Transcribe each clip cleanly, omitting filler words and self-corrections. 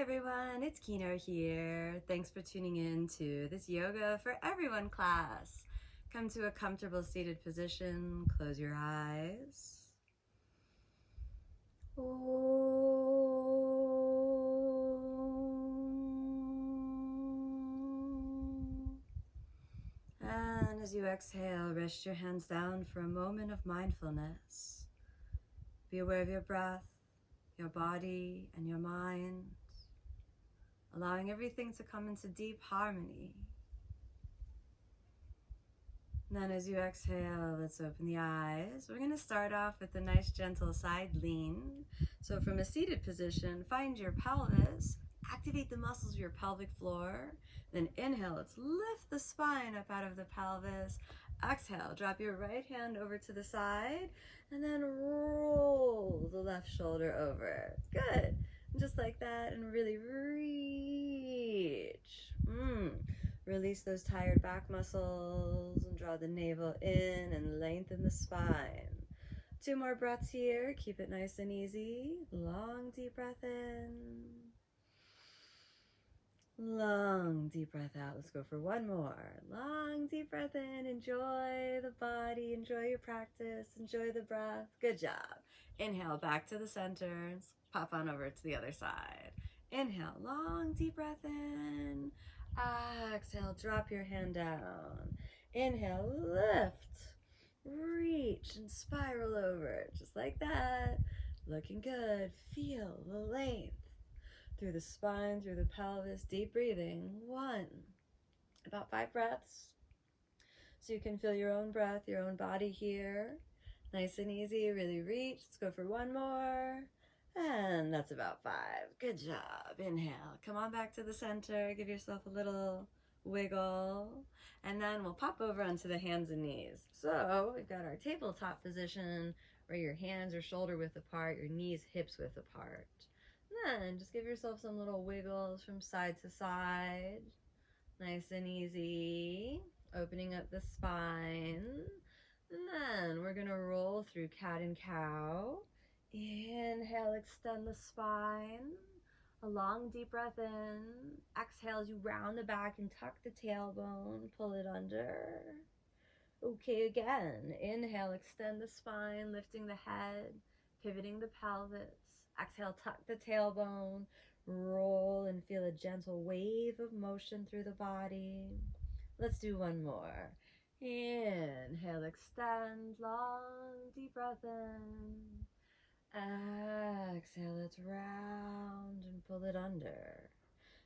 everyone, it's Kino here. Thanks for tuning in to this Yoga for Everyone class. Come to a comfortable seated position, close your eyes. And as you exhale, rest your hands down for a moment of mindfulness. Be aware of your breath, your body, and your mind, allowing everything to come into deep harmony. And then as you exhale, let's open the eyes. We're going to start off with a nice gentle side lean. So from a seated position, find your pelvis, activate the muscles of your pelvic floor. Then inhale, let's lift the spine up out of the pelvis. Exhale, drop your right hand over to the side, and then roll the left shoulder over. Good. Just like that, and really reach. Release those tired back muscles and draw the navel in and lengthen the spine. 2 more breaths here. Keep it nice and easy. Long, deep breath in. Long, deep breath out. Let's go for 1 more. Long, deep breath in. Enjoy the body. Enjoy your practice. Enjoy the breath. Good job. Inhale, back to the center. Pop on over to the other side. Inhale, long, deep breath in. Exhale, drop your hand down. Inhale, lift, reach, and spiral over. Just like that. Looking good. Feel the length through the spine, through the pelvis. Deep breathing. 1. About 5 breaths. So you can feel your own breath, your own body here. Nice and easy. Really reach. Let's go for 1 more. And that's about 5. Good job. Inhale. Come on back to the center. Give yourself a little wiggle. And then we'll pop over onto the hands and knees. So we've got our tabletop position where your hands are shoulder width apart, your knees hips width apart. And then just give yourself some little wiggles from side to side. Nice and easy. Opening up the spine. And then we're going to roll through cat and cow. Inhale, extend the spine. A long, deep breath in. Exhale as you round the back and tuck the tailbone. Pull it under. Okay, again. Inhale, extend the spine, lifting the head, pivoting the pelvis. Exhale, tuck the tailbone. Roll and feel a gentle wave of motion through the body. Let's do 1 more. Inhale, extend, long, deep breath in. Exhale, let's round and pull it under.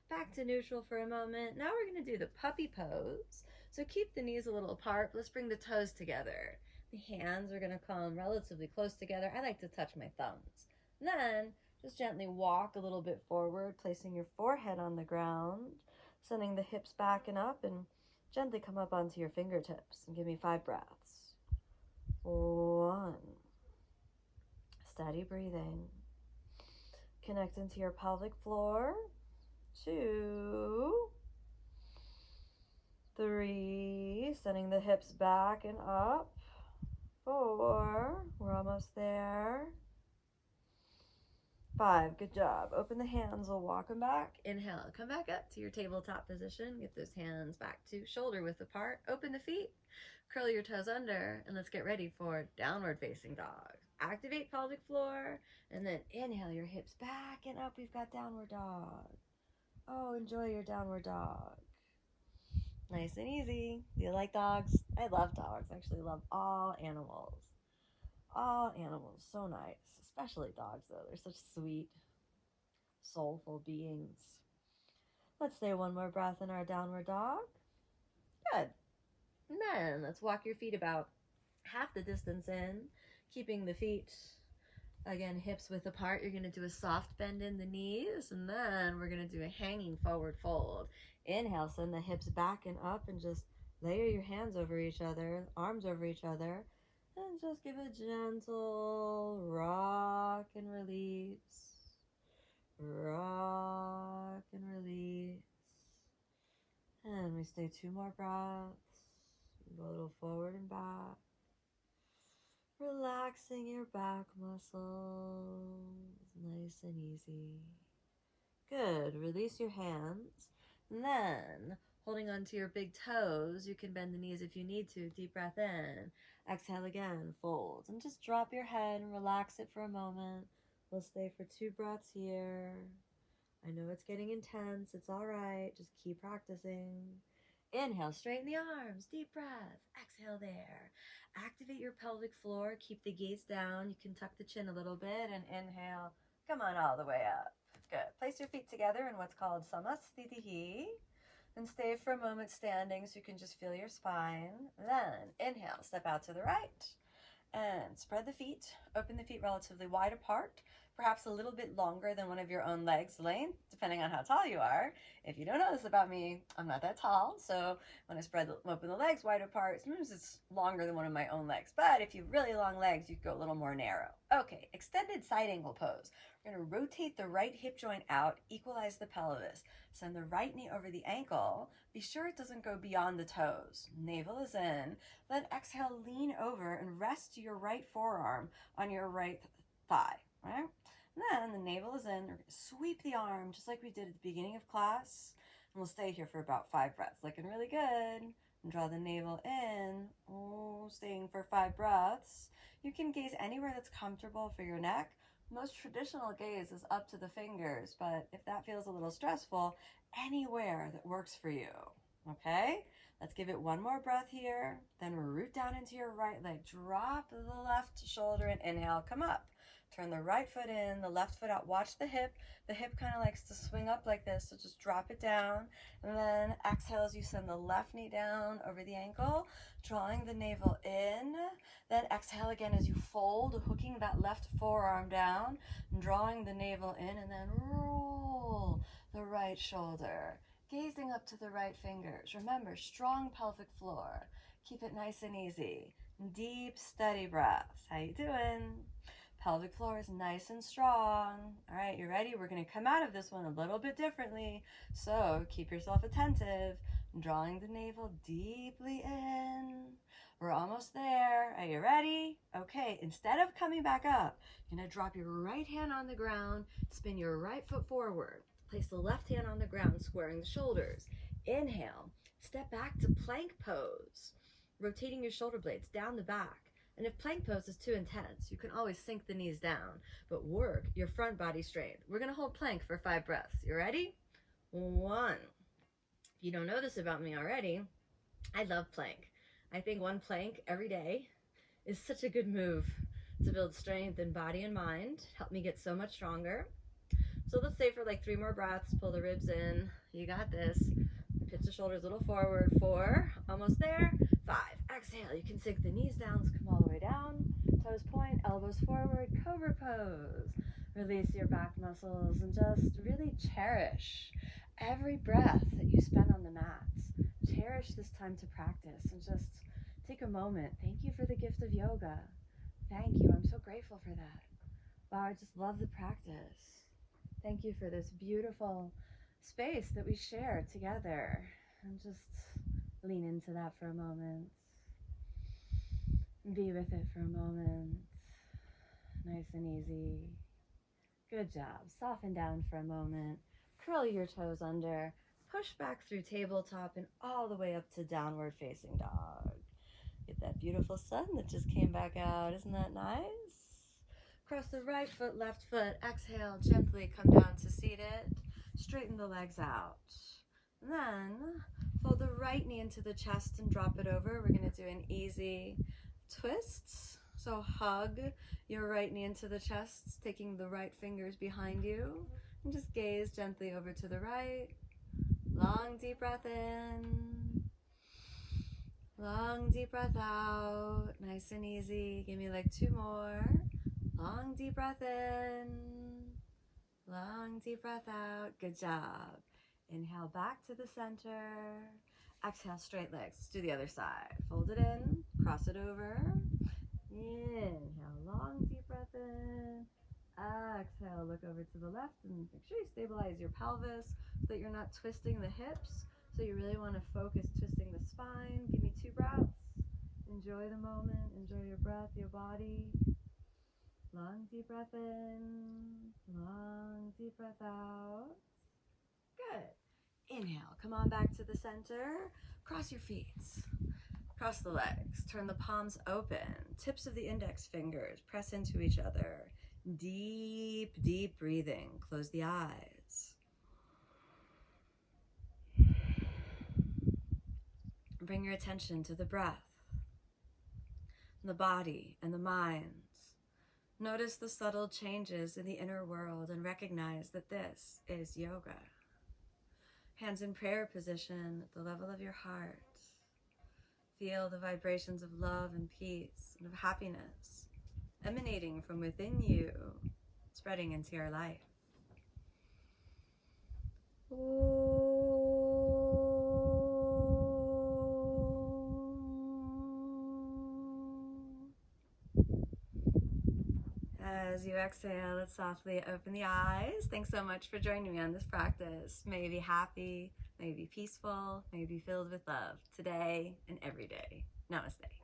Back to neutral for a moment. Now we're going to do the puppy pose. So keep the knees a little apart. Let's bring the toes together. The hands are going to come relatively close together. I like to touch my thumbs. And then just gently walk a little bit forward, placing your forehead on the ground, sending the hips back and up, and gently come up onto your fingertips. And give me 5 breaths. 1. Steady breathing. Connect into your pelvic floor. 2. 3. Sending the hips back and up. 4. We're almost there. 5. Good job. Open the hands. We'll walk them back. Inhale. Come back up to your tabletop position. Get those hands back to shoulder width apart. Open the feet. Curl your toes under. And let's get ready for downward facing dog. Activate pelvic floor. And then inhale your hips back and up. We've got downward dog. Oh, enjoy your downward dog. Nice and easy. Do you like dogs? I love dogs. I actually love all animals. All animals, so nice. Especially dogs, though. They're such sweet, soulful beings. Let's say 1 more breath in our downward dog. Good. And then let's walk your feet about half the distance in, keeping the feet, again, hips width apart. You're going to do a soft bend in the knees, and then we're going to do a hanging forward fold. Inhale, send the hips back and up, and just layer your hands over each other, arms over each other, and just give a gentle rock and release. Rock and release. And we stay 2 more breaths. Go a little forward and back. Relaxing your back muscles. Nice and easy. Good. Release your hands. And then, holding onto your big toes, you can bend the knees if you need to. Deep breath in. Exhale again. Fold. And just drop your head and relax it for a moment. We'll stay for 2 breaths here. I know it's getting intense. It's all right. Just keep practicing. Inhale, straighten the arms. Deep breath. Exhale there. Activate your pelvic floor. Keep the gaze down. You can tuck the chin a little bit and inhale. Come on all the way up. Good. Place your feet together in what's called Samasthiti. And stay for a moment standing so you can just feel your spine. Then inhale, step out to the right. And spread the feet. Open the feet relatively wide apart. Perhaps a little bit longer than one of your own legs' length, depending on how tall you are. If you don't know this about me, I'm not that tall, so when I open the legs wide apart, sometimes it's longer than one of my own legs. But if you have really long legs, you can go a little more narrow. Okay, extended side angle pose. We're going to rotate the right hip joint out, equalize the pelvis. Send the right knee over the ankle. Be sure it doesn't go beyond the toes. Navel is in. Then exhale, lean over and rest your right forearm on your right thigh. Right? And then the navel is in. We're going to sweep the arm just like we did at the beginning of class. And we'll stay here for about 5 breaths. Looking really good. And draw the navel in. Oh, staying for 5 breaths. You can gaze anywhere that's comfortable for your neck. Most traditional gaze is up to the fingers, but if that feels a little stressful, anywhere that works for you. Okay? Let's give it 1 more breath here. Then root down into your right leg. Drop the left shoulder and inhale. Come up. Turn the right foot in, the left foot out. Watch the hip. The hip kind of likes to swing up like this, so just drop it down. And then exhale as you send the left knee down over the ankle, drawing the navel in. Then exhale again as you fold, hooking that left forearm down, drawing the navel in, and then roll the right shoulder, gazing up to the right fingers. Remember, strong pelvic floor. Keep it nice and easy. Deep, steady breaths. How you doing? Pelvic floor is nice and strong. All right, you ready? We're going to come out of this one a little bit differently. So keep yourself attentive. Drawing the navel deeply in. We're almost there. Are you ready? Okay, instead of coming back up, you're going to drop your right hand on the ground, spin your right foot forward. Place the left hand on the ground, squaring the shoulders. Inhale. Step back to plank pose, rotating your shoulder blades down the back. And if plank pose is too intense, you can always sink the knees down, but work your front body strength. We're going to hold plank for 5 breaths. You ready? 1. If you don't know this about me already, I love plank. I think 1 plank every day is such a good move to build strength in body and mind. Help me get so much stronger. So let's stay for like 3 more breaths. Pull the ribs in. You got this. Pitch the shoulders a little forward. 4. Almost there. 5. Exhale. You can sink the knees down. Let's come all the way down. Toes point. Elbows forward. Cobra pose. Release your back muscles and just really cherish every breath that you spend on the mats. Cherish this time to practice and just take a moment. Thank you for the gift of yoga. Thank you. I'm so grateful for that. Wow, I just love the practice. Thank you for this beautiful space that we share together. And just lean into that for a moment. Be with it for a moment. Nice and easy. Good job. Soften down for a moment. Curl your toes under. Push back through tabletop and all the way up to downward facing dog. Get that beautiful sun that just came back out. Isn't that nice? Cross the right foot, left foot. Exhale, gently come down to seated. Straighten the legs out. And then fold the right knee into the chest and drop it over. We're going to do an easy twist. So hug your right knee into the chest, taking the right fingers behind you. And just gaze gently over to the right. Long deep breath in. Long deep breath out. Nice and easy. Give me like 2 more. Long deep breath in. Long deep breath out. Good job. Inhale back to the center. Exhale, straight legs. Let's do the other side. Fold it in. Cross it over. Inhale, long deep breath in. Exhale, look over to the left and make sure you stabilize your pelvis so that you're not twisting the hips. So you really want to focus twisting the spine. Give me 2 breaths. Enjoy the moment. Enjoy your breath, your body. Long deep breath in. Long deep breath out. Good. Inhale, come on back to the center. Cross your feet. Cross the legs. Turn the palms open. Tips of the index fingers press into each other. Deep, deep breathing. Close the eyes. Bring your attention to the breath, the body, and the mind. Notice the subtle changes in the inner world and recognize that this is yoga. Hands in prayer position at the level of your heart. Feel the vibrations of love and peace and of happiness emanating from within you, spreading into your life. As you exhale, let's softly open the eyes. Thanks so much for joining me on this practice. May you be happy, may you be peaceful, may you be filled with love today and every day. Namaste.